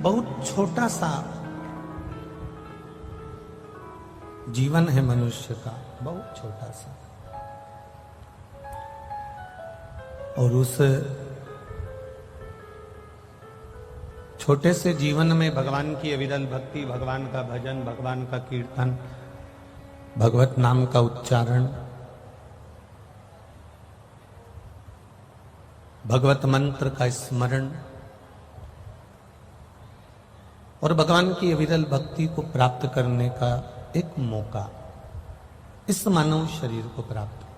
बहुत छोटा सा जीवन है मनुष्य का, बहुत छोटा सा। और उस छोटे से जीवन में भगवान की अविरल भक्ति, भगवान का भजन, भगवान का कीर्तन, भगवत नाम का उच्चारण, भगवत मंत्र का स्मरण और भगवान की अविरल भक्ति को प्राप्त करने का एक मौका इस मानव शरीर को प्राप्त हुआ।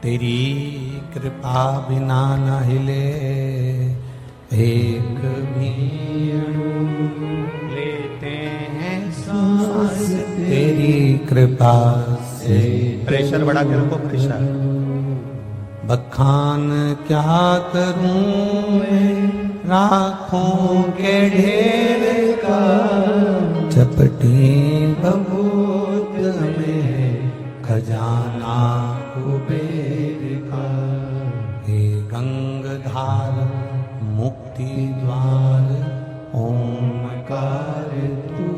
तेरी कृपा बिना न हिले एक भी लेते हैं सांस तेरी कृपा से। प्रेशर बढ़ा के रखो, प्रेशर। बखान क्या करूं मैं राखों के ढेर का, चपटी बबूत में खजाना कुबेर का। हे गंगधार मुक्ति द्वार ओमकार तू,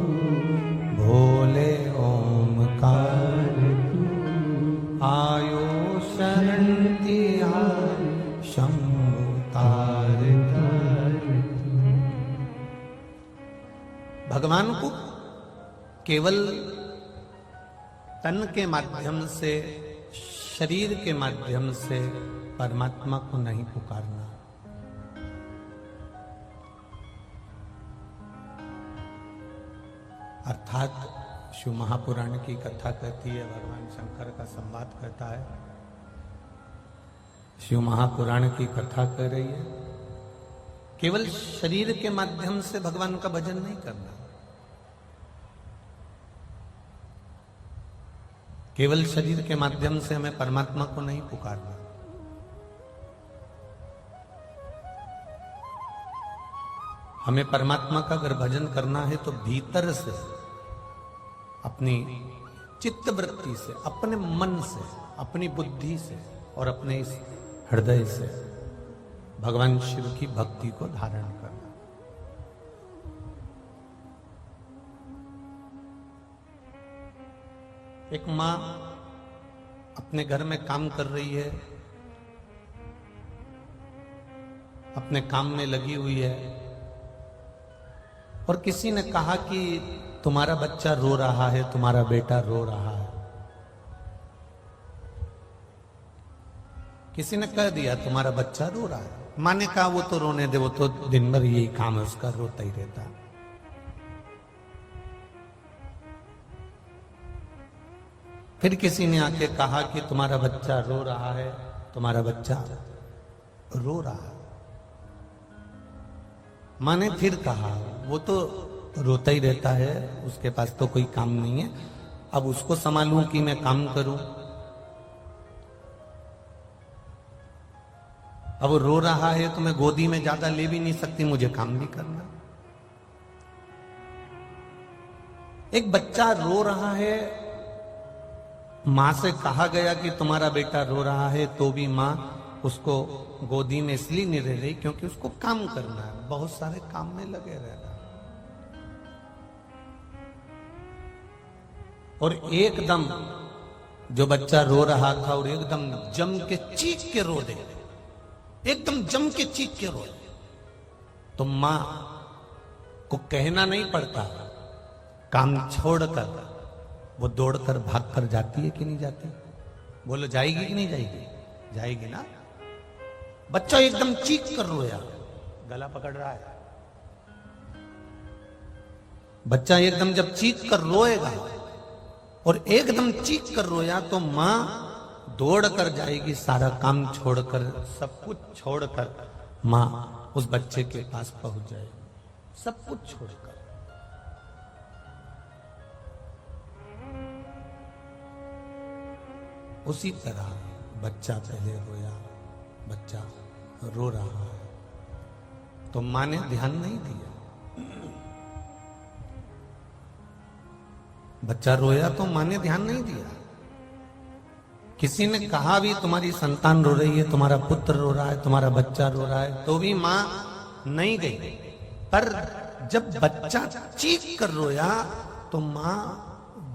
भोले ओमकार तू। आयो शरण तिहार शंभु तार तार। भगवान को केवल तन के माध्यम से, शरीर के माध्यम से परमात्मा को नहीं पुकारना। अर्थात शिव महापुराण की कथा कहती है, भगवान शंकर का संवाद कहता है, शिव महापुराण की कथा कह रही है, केवल शरीर के माध्यम से भगवान का भजन नहीं करना, केवल शरीर के माध्यम से हमें परमात्मा को नहीं पुकारना। हमें परमात्मा का अगर भजन करना है तो भीतर से, अपनी चित्त वृत्ति से, अपने मन से, अपनी बुद्धि से और अपने इस हृदय से भगवान शिव की भक्ति को धारण करना। एक मां अपने घर में काम कर रही है, अपने काम में लगी हुई है, और किसी ने कहा कि तुम्हारा बच्चा रो रहा है, तुम्हारा बेटा रो रहा है। किसी ने कह दिया तुम्हारा बच्चा रो रहा है, मां ने कहा वो तो रोने दे, वो तो दिन भर यही काम है उसका, रोता ही रहता है। फिर किसी ने आके कहा कि तुम्हारा बच्चा रो रहा है, तुम्हारा बच्चा रो रहा है। मां ने फिर कहा वो तो रोता ही रहता है, उसके पास तो कोई काम नहीं है, अब उसको संभालूं कि मैं काम करूं? अब वो रो रहा है तो मैं गोदी में ज्यादा ले भी नहीं सकती, मुझे काम भी करना। एक बच्चा रो रहा है, मां से कहा गया कि तुम्हारा बेटा रो रहा है, तो भी मां उसको गोदी में इसलिए नहीं रह रही क्योंकि उसको काम करना है, बहुत सारे काम में लगे रहना। और एकदम जो बच्चा रो रहा था और एकदम जम के चीख के रो दे, एकदम जम के चीख के रो दे, तो मां को कहना नहीं पड़ता, काम छोड़कर वो दौड़कर भागकर जाती है कि नहीं जाती? बोलो जाएगी कि नहीं जाएगी? जाएगी ना। बच्चा एकदम चीख कर रोया, गला पकड़ रहा है, बच्चा एकदम जब चीख कर रोएगा और एकदम चीख कर रोया तो मां दौड़ कर जाएगी, सारा काम छोड़कर, सब कुछ छोड़कर मां उस बच्चे के पास पहुंच जाएगी, सब कुछ छोड़कर। उसी तरह बच्चा पहले रोया, बच्चा रो रहा है, तो मां ने ध्यान नहीं दिया। बच्चा रोया तो मां ने ध्यान नहीं दिया। किसी ने कहा भी तुम्हारी संतान रो रही है, तुम्हारा पुत्र रो रहा है, तुम्हारा बच्चा रो रहा है, तो भी मां नहीं गई। पर जब बच्चा चीख कर रोया तो मां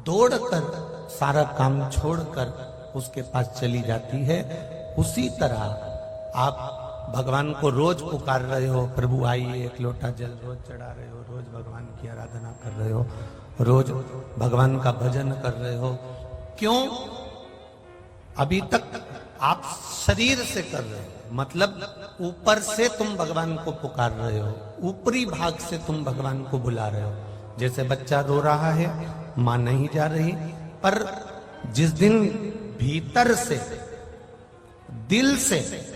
दौड़कर सारा काम छोड़कर उसके पास चली जाती है। उसी तरह आप भगवान को रोज पुकार रहे हो, प्रभु आइए, एक लोटा जल रोज चढ़ा रहे हो, रोज भगवान की आराधना कर रहे हो, रोज भगवान का भजन कर रहे हो। क्यों? अभी तक आप शरीर से कर रहे हो, मतलब ऊपर से तुम भगवान को पुकार रहे हो, ऊपरी भाग से तुम भगवान को बुला रहे हो। जैसे बच्चा रो रहा है, मां नहीं जा रही, पर जिस दिन भीतर से, दिल से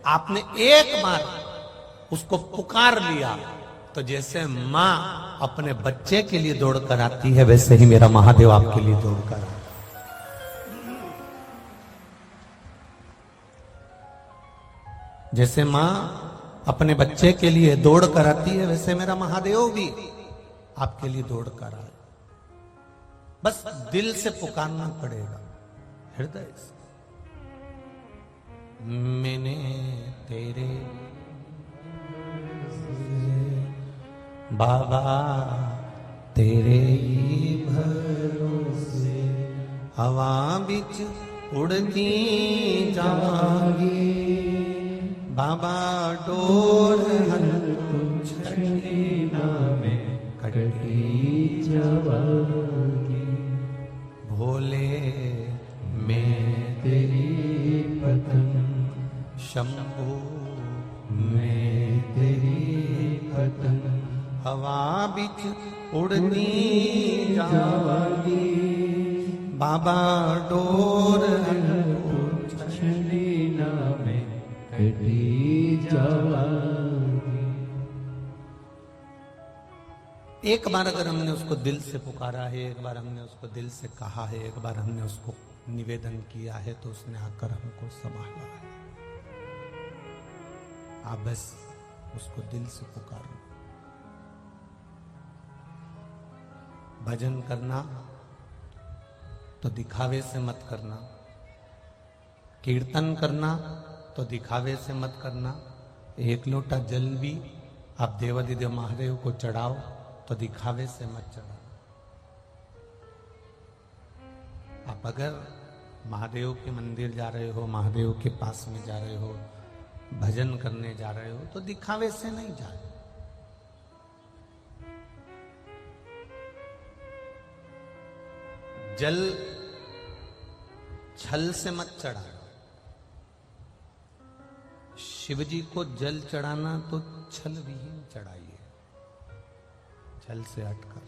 आपने एक बार उसको पुकार लिया, तो जैसे मां अपने बच्चे के लिए दौड़ कर आती है, वैसे ही मेरा महादेव आपके लिए दौड़ कर आता है। जैसे मां अपने बच्चे के लिए दौड़ कर आती है, वैसे मेरा महादेव भी आपके लिए दौड़ कर आए। बस दिल से पुकारना पड़ेगा, हृदय से। मैंने तेरे बाबा तेरे ही भरोसे हवा बिच उड़ती जावांगी, बाबा डोर में कटी जावांगी, भोले मैं तेरी पतंग, शंभू मैं तेरी पतंग, हवा बिच उड़ती जावांगी, बाबा डोर में कटी जावांगी। एक बार अगर हमने उसको दिल से पुकारा है, एक बार हमने उसको दिल से कहा है, एक बार हमने उसको निवेदन किया है, तो उसने आकर हमको संभाला है। आप बस उसको दिल से पुकारो। भजन करना तो दिखावे से मत करना, कीर्तन करना तो दिखावे से मत करना। एक लोटा जल भी आप देवाधिदेव महादेव को चढ़ाओ तो दिखावे से मत चढ़ाओ। आप अगर महादेव के मंदिर जा रहे हो, महादेव के पास में जा रहे हो, भजन करने जा रहे हो, तो दिखावे से नहीं जा रहे। जल छल से मत चढ़ाओ। शिव जी को जल चढ़ाना तो छल विहीन चढ़ाइए, छल से हटकर।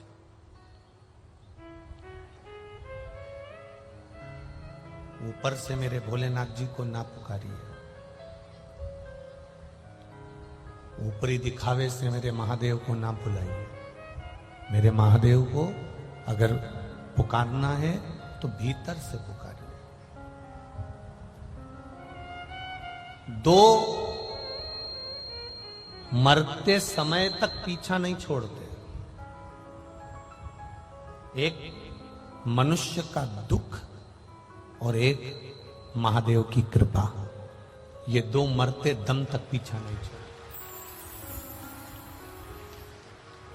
ऊपर से मेरे भोलेनाथ जी को ना पुकारिए, ऊपरी दिखावे से मेरे महादेव को ना बुलाइए। मेरे महादेव को अगर पुकारना है तो भीतर से पुकारिए। दो मरते समय तक पीछा नहीं छोड़ते। एक मनुष्य का दुख और एक महादेव की कृपा, ये दो मरते दम तक पीछा नहीं छोड़ते।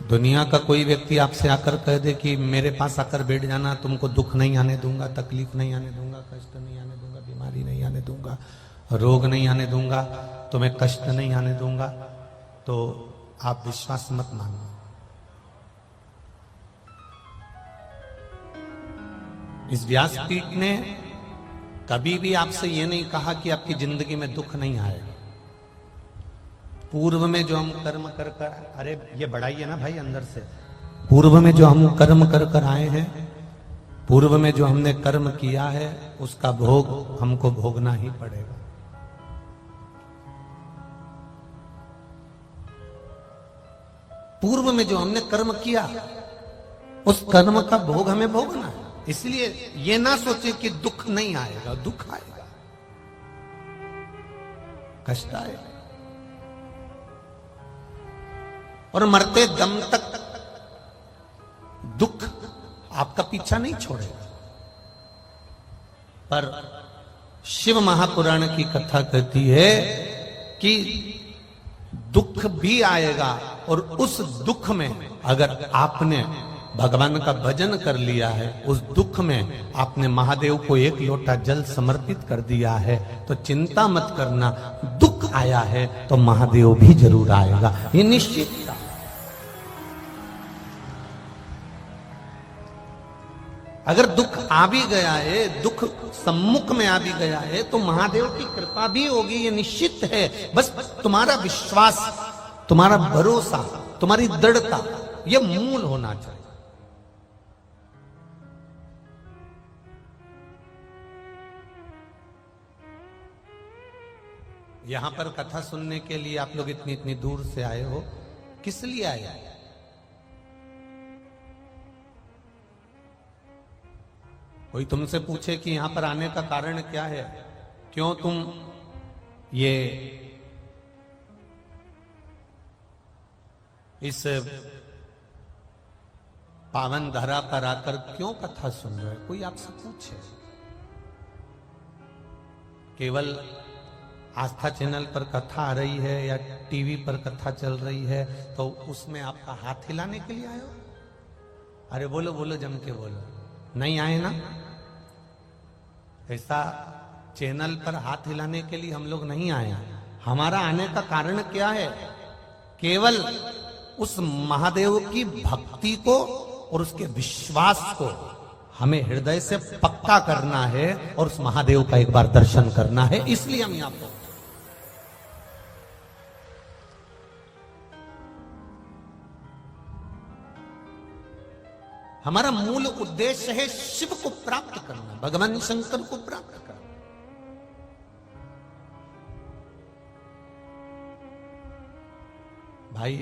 दुनिया का कोई व्यक्ति आपसे आकर कह दे कि मेरे पास आकर बैठ जाना, तुमको दुख नहीं आने दूंगा, तकलीफ नहीं आने दूंगा, कष्ट नहीं आने दूंगा, बीमारी नहीं आने दूंगा, रोग नहीं आने दूंगा, तुम्हें कष्ट नहीं आने दूंगा, तो आप विश्वास मत मानो। इस व्यासपीठ ने कभी भी आपसे यह नहीं कहा कि आपकी जिंदगी में दुख नहीं आएगा। पूर्व में जो हम कर्म कर कर, अरे ये बढ़ाई है ना भाई अंदर से, पूर्व में जो हम कर्म कर कर आए हैं, पूर्व में जो हमने कर्म किया है, उसका भोग हमको भोगना ही पड़ेगा। पूर्व में जो हमने कर्म किया, उस कर्म का भोग हमें भोगना है। इसलिए ये ना सोचे कि दुख नहीं आएगा, दुख आएगा, कष्ट आएगा, और मरते दम तक दुख आपका पीछा नहीं छोड़ेगा। पर शिव महापुराण की कथा कहती है कि दुख भी आएगा और उस दुख में अगर आपने भगवान का भजन कर लिया है, उस दुख में आपने महादेव को एक लोटा जल समर्पित कर दिया है, तो चिंता मत करना, दुख आया है तो महादेव भी जरूर आएगा, ये निश्चित। अगर दुख आ भी गया है, दुख सम्मुख में आ भी गया है, तो महादेव की कृपा भी होगी, ये निश्चित है। बस तुम्हारा विश्वास, तुम्हारा भरोसा, तुम्हारी दृढ़ता, ये मूल होना चाहिए। यहां पर कथा सुनने के लिए आप लोग इतनी इतनी दूर से आए हो, किस लिए आए? कोई तुमसे पूछे कि यहां पर आने का कारण क्या है, क्यों तुम ये इस पावन धरा पर आकर क्यों कथा सुन रहे हो, कोई आपसे पूछे? केवल आस्था चैनल पर कथा आ रही है या टीवी पर कथा चल रही है तो उसमें आपका हाथ हिलाने के लिए आए हो? अरे बोलो बोलो, जम के बोलो, नहीं आए ना? ऐसा चैनल पर हाथ हिलाने के लिए हम लोग नहीं आए। हमारा आने का कारण क्या है? केवल उस महादेव की भक्ति को और उसके विश्वास को हमें हृदय से पक्का करना है और उस महादेव का एक बार दर्शन करना है, इसलिए हम यहां पर। हमारा मूल उद्देश्य है शिव को प्राप्त करना, भगवान शंकर को प्राप्त करना। भाई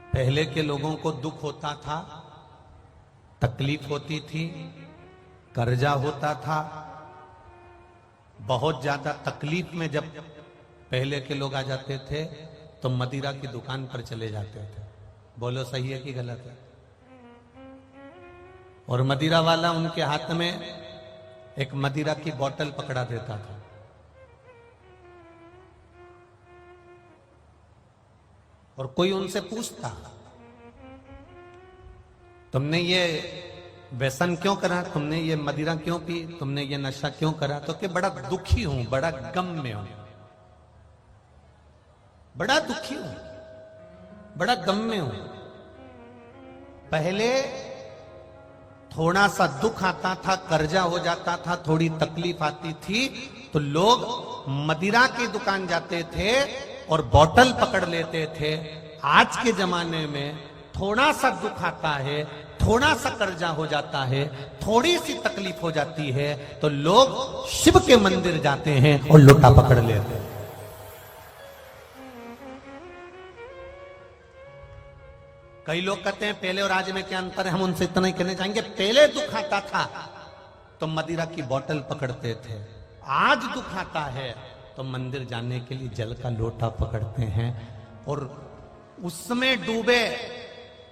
पहले के लोगों को दुख होता था, तकलीफ होती थी, कर्जा होता था, बहुत ज्यादा तकलीफ में जब पहले के लोग आ जाते थे तो मदिरा की दुकान पर चले जाते थे। बोलो सही है कि गलत है? और मदिरा वाला उनके हाथ में एक मदिरा की बोतल पकड़ा देता था। और कोई उनसे पूछता, तुमने ये व्यसन क्यों करा, तुमने ये मदिरा क्यों पी, तुमने ये नशा क्यों करा? तो कि बड़ा दुखी हूं, बड़ा गम में हूं, बड़ा दुखी हूं, बड़ा गम में हूं। पहले थोड़ा सा दुख आता था, कर्जा हो जाता था, थोड़ी तकलीफ आती थी तो लोग मदिरा की दुकान जाते थे और बोतल पकड़ लेते थे। आज के जमाने में थोड़ा सा दुख आता है, थोड़ा सा कर्जा हो जाता है, थोड़ी सी तकलीफ हो जाती है तो लोग शिव के मंदिर जाते हैं और लोटा पकड़ लेते हैं। कई लोग कहते हैं पहले और आज में क्या अंतर है, हम उनसे इतना ही कहना चाहेंगे, पहले दुख आता था तो मदिरा की बोतल पकड़ते थे, आज दुख आता है तो मंदिर जाने के लिए जल का लोटा पकड़ते हैं। और उसमें डूबे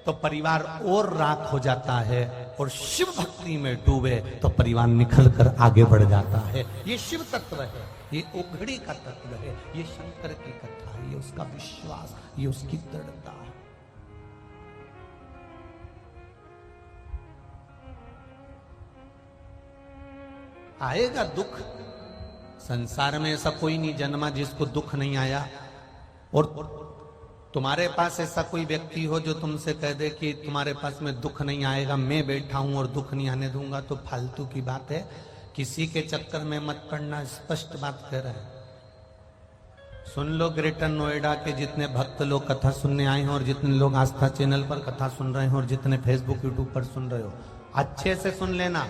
तो परिवार और राख हो जाता है, और शिव भक्ति में डूबे तो परिवार निखल कर आगे बढ़ जाता है। ये शिव तत्व है, ये उघड़ी का तत्व है, ये शंकर की कथा है, ये उसका विश्वास, ये उसकी दृढ़ता है। आएगा दुख, संसार में ऐसा कोई नहीं जन्मा जिसको दुख नहीं आया। और तुम्हारे पास ऐसा कोई व्यक्ति हो जो तुमसे कह दे कि तुम्हारे पास में दुख नहीं आएगा, मैं बैठा हूं और दुख नहीं आने दूंगा, तो फालतू की बात है। किसी के चक्कर में मत पड़ना, स्पष्ट बात कह रहे हैं। सुन लो, ग्रेटर नोएडा के जितने भक्त लोग कथा सुनने आए हैं और जितने लोग आस्था चैनल पर कथा सुन रहे हैं और जितने फेसबुक यूट्यूब पर सुन रहे हो, अच्छे से सुन लेना।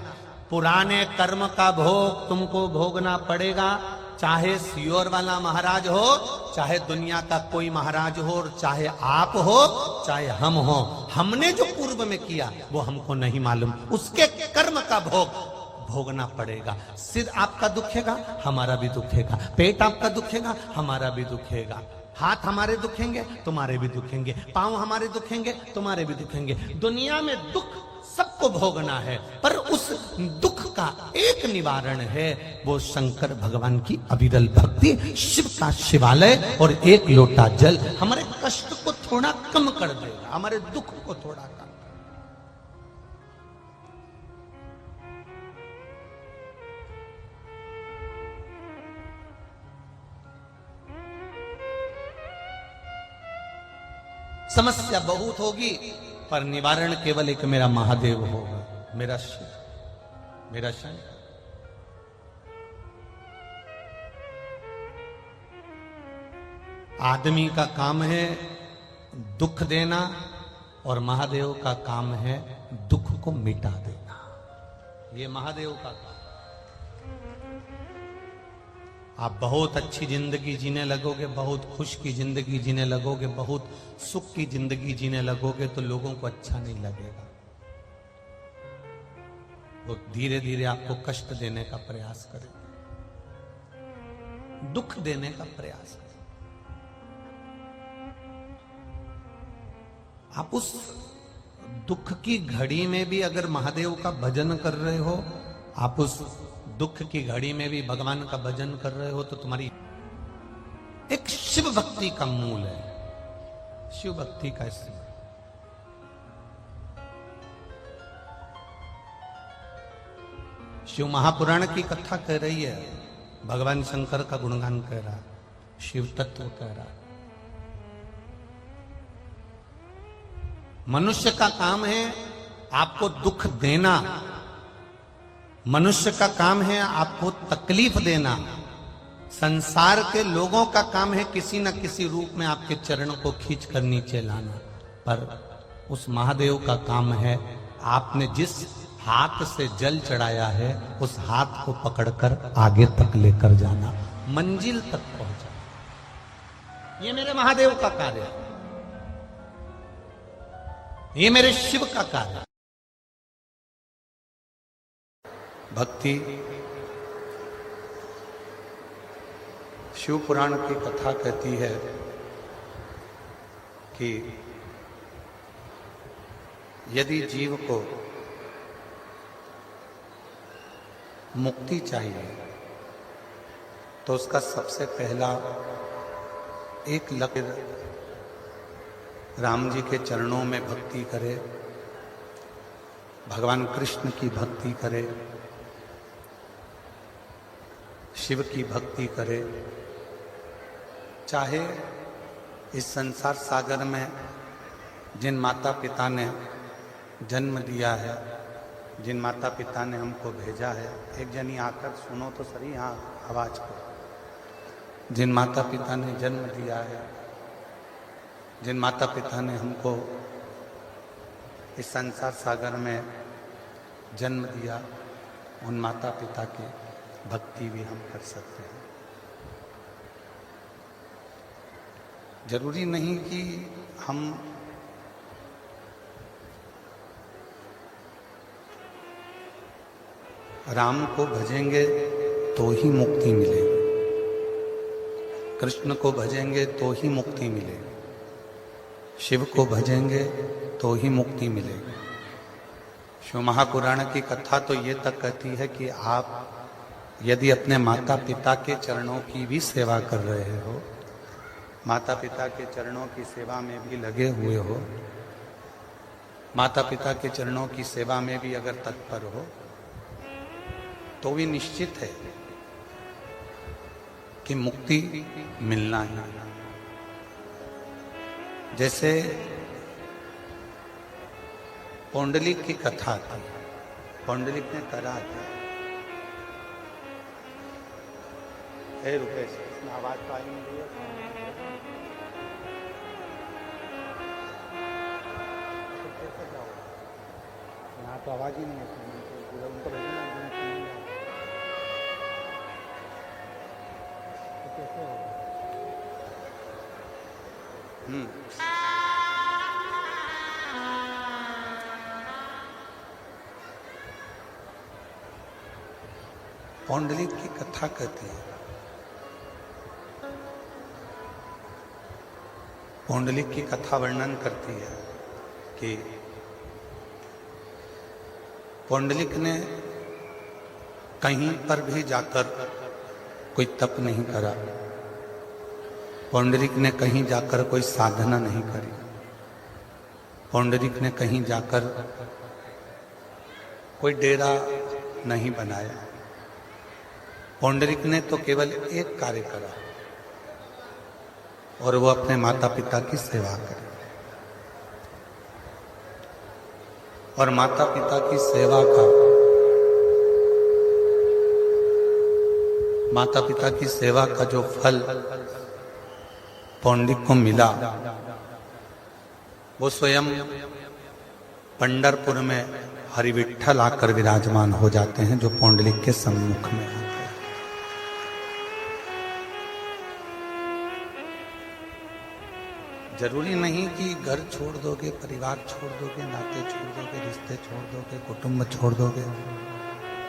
पुराने कर्म का भोग तुमको भोगना पड़ेगा, चाहे सियोर वाला महाराज हो, चाहे दुनिया का कोई महाराज हो, और चाहे आप हो, चाहे हम हो। हमने जो पूर्व में किया वो हमको नहीं मालूम, उसके कर्म का भोग भोगना पड़ेगा। सिर आपका दुखेगा, हमारा भी दुखेगा, पेट आपका दुखेगा, हमारा भी दुखेगा, हाथ हमारे दुखेंगे, तुम्हारे भी दुखेंगे, पांव हमारे दुखेंगे, तुम्हारे भी दुखेंगे। दुनिया में दुख को भोगना है, पर उस दुख का एक निवारण है, वो शंकर भगवान की अविरल भक्ति, शिव का शिवालय और एक लोटा जल हमारे कष्ट को थोड़ा कम कर देगा, हमारे दुख को थोड़ा कम। समस्या बहुत होगी, पर निवारण केवल एक मेरा महादेव होगा, मेरा शिव, मेरा शंकर। आदमी का काम है दुख देना और महादेव का काम है दुख को मिटा देना। ये महादेव का काम। आप बहुत अच्छी जिंदगी जीने लगोगे, बहुत खुश की जिंदगी जीने लगोगे, बहुत सुख की जिंदगी जीने लगोगे, तो लोगों को अच्छा नहीं लगेगा। वो धीरे धीरे आपको कष्ट देने का प्रयास करेगा, दुख देने का प्रयास करेगा। आप उस दुख की घड़ी में भी अगर महादेव का भजन कर रहे हो, आप उस दुख की घड़ी में भी भगवान का भजन कर रहे हो, तो तुम्हारी एक शिव भक्ति का मूल है, शिव भक्ति का स्मरण। शिव महापुराण की कथा कह रही है, भगवान शंकर का गुणगान कह रहा, शिव तत्व कह रहा। मनुष्य का काम है आपको दुख देना, मनुष्य का काम है आपको तकलीफ देना, संसार के लोगों का काम है किसी न किसी रूप में आपके चरणों को खींच कर नीचे लाना, पर उस महादेव का काम है आपने जिस हाथ से जल चढ़ाया है उस हाथ को पकड़कर आगे तक लेकर जाना, मंजिल तक पहुंचाना। ये मेरे महादेव का कार्य है, ये मेरे शिव का कार्य है। भक्ति, शिव पुराण की कथा कहती है कि यदि जीव को मुक्ति चाहिए तो उसका सबसे पहला एक लक्ष्य राम जी के चरणों में भक्ति करे, भगवान कृष्ण की भक्ति करे, शिव की भक्ति करे। चाहे इस संसार सागर में जिन माता पिता ने जन्म दिया है, जिन माता पिता ने हमको भेजा है, एक जनी आकर सुनो तो सही यहाँ आवाज को, जिन माता पिता ने जन्म दिया है, जिन माता पिता ने हमको इस संसार सागर में जन्म दिया, उन माता पिता की भक्ति भी हम कर सकते हैं। जरूरी नहीं कि हम राम को भजेंगे तो ही मुक्ति मिलेगी, कृष्ण को भजेंगे तो ही मुक्ति मिलेगी, शिव को भजेंगे तो ही मुक्ति मिलेगी। शिव महापुराण की कथा तो ये तक कहती है कि आप यदि अपने माता पिता के चरणों की भी सेवा कर रहे हो, माता पिता के चरणों की सेवा में भी लगे हुए हो, माता पिता के चरणों की सेवा में भी अगर तत्पर हो, तो भी निश्चित है कि मुक्ति मिलना ही। जैसे पौंडलिक की कथा थी, पौंडलिक ने करा था, रुपेश इसमें आवाज तो आई नहीं रही है, यहाँ तो आवाज ही नहीं है, उनको भेजना तो कैसे होगा? पौंडलिक की कथा कहती है, पौंडलिक की कथा वर्णन करती है कि पौंडलिक ने कहीं पर भी जाकर कोई तप नहीं करा, पौंडलिक ने कहीं जाकर कोई साधना नहीं करी, पौंडलिक ने कहीं जाकर कोई डेरा नहीं बनाया। पौंडलिक ने तो केवल एक कार्य करा और वो अपने माता पिता की सेवा करे। और माता पिता की सेवा का, माता पिता की सेवा का जो फल पौंडलिक को मिला, वो स्वयं पंढरपुर में हरिविठ्ठल आकर विराजमान हो जाते हैं, जो पौंडलिक के सम्मुख में आते हैं। जरूरी नहीं कि घर छोड़ दोगे, परिवार छोड़ दोगे, नाते छोड़ दोगे, रिश्ते छोड़ दोगे, कुटुंब छोड़ दोगे,